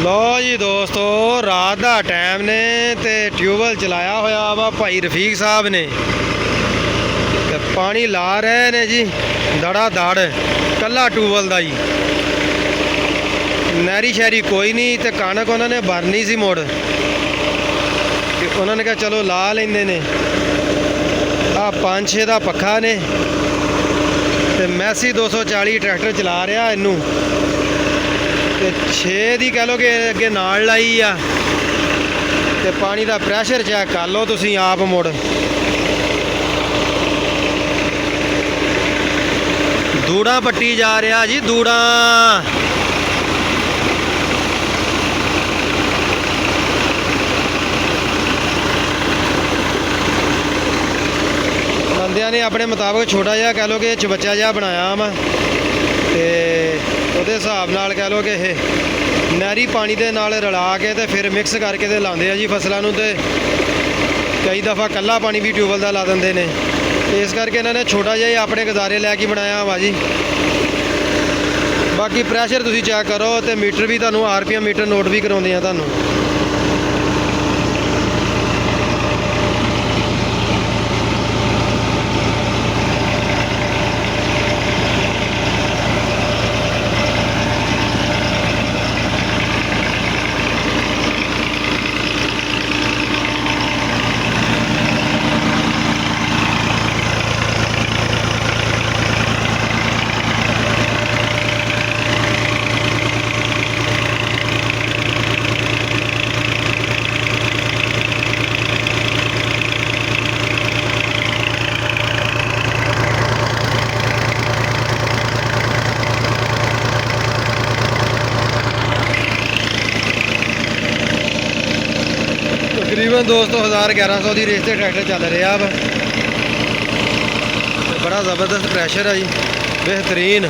ਲੋ ਜੀ ਦੋਸਤੋ, ਰਾਤ ਦਾ ਟਾਈਮ ਨੇ ਤੇ ਟਿਊਬਵੈਲ ਚਲਾਇਆ ਹੋਇਆ ਵਾ ਭਾਈ ਰਫੀਕ ਸਾਹਿਬ ਨੇ ਤੇ ਪਾਣੀ ਲਾ ਰਹੇ ਨੇ ਜੀ ਦੜਾ ਦੜ ਕੱਲਾ ਟਿਊਬਵੈਲ ਦਾ ਜੀ। ਨਹਿਰੀ ਸ਼ਹਿਰੀ ਕੋਈ ਨਹੀਂ ਤੇ ਕਣਕ ਉਹਨਾਂ ਨੇ ਭਰਨੀ ਸੀ ਮੁੜ ਤੇ ਉਹਨਾਂ ਨੇ ਕਿਹਾ ਚਲੋ ਲਾ ਲੈਂਦੇ ਨੇ। ਆ 5-6 ਦਾ ਪੱਖਾ ਨੇ ਤੇ ਮੈਸੀ 240 ਟਰੈਕਟਰ ਚਲਾ ਰਿਹਾ ਇਹਨੂੰ ਤੇ 6 ਦੀ ਕਹਿ ਲੋ ਕਿ ਅੱਗੇ ਨਾਲ ਲਾਈ ਆ ਤੇ ਪਾਣੀ ਦਾ ਪ੍ਰੈਸ਼ਰ ਚੈੱਕ ਕਰ ਲਓ ਤੁਸੀਂ ਆਪ ਮੁੜ। ਦੂੜਾ ਪੱਟੀ ਜਾ ਰਿਹਾ ਜੀ, ਦੂੜਾ। ਬੰਦਿਆਂ ਨੇ ਆਪਣੇ ਮੁਤਾਬਕ ਛੋਟਾ ਜਿਹਾ ਕਹਿ ਲੋ ਕਿ ਚਬੱਚਾ ਜਿਹਾ ਬਣਾਇਆ ਵਾ ਤੇ ਉਹਦੇ ਹਿਸਾਬ ਨਾਲ ਕਹਿ ਲੋ ਕਿ ਇਹ ਨਹਿਰੀ ਪਾਣੀ ਦੇ ਨਾਲ ਰਲਾ ਕੇ ਤੇ ਫਿਰ ਮਿਕਸ ਕਰਕੇ ਤੇ ਲਾਉਂਦੇ ਆ ਜੀ ਫਸਲਾਂ ਨੂੰ। ਤੇ ਕਈ ਦਫਾ ਕੱਲਾ ਪਾਣੀ ਵੀ ਟਿਊਬਵੈਲ ਦਾ ਲਾ ਦਿੰਦੇ ਨੇ, ਇਸ ਕਰਕੇ ਇਹਨਾਂ ਨੇ ਛੋਟਾ ਜਿਹਾ ਆਪਣੇ ਗੁਜ਼ਾਰੇ ਲੈ ਕੇ ਬਣਾਇਆ ਵਾ ਜੀ। ਬਾਕੀ ਪ੍ਰੈਸ਼ਰ ਤੁਸੀਂ ਚੈੱਕ ਕਰੋ ਤੇ ਮੀਟਰ ਵੀ ਤੁਹਾਨੂੰ RPM ਮੀਟਰ ਨੋਟ ਵੀ ਕਰਾਉਂਦੇ ਆ ਤੁਹਾਨੂੰ। ਤਕਰੀਬਨ ਦੋਸਤੋ 1000-1100 ਦੀ ਰੇਸ ਤੇ ਟਰੈਕਟਰ ਚੱਲ ਰਿਹਾ ਵਾ। ਬੜਾ ਜ਼ਬਰਦਸਤ ਪ੍ਰੈਸ਼ਰ ਆ ਜੀ, ਬਿਹਤਰੀਨ।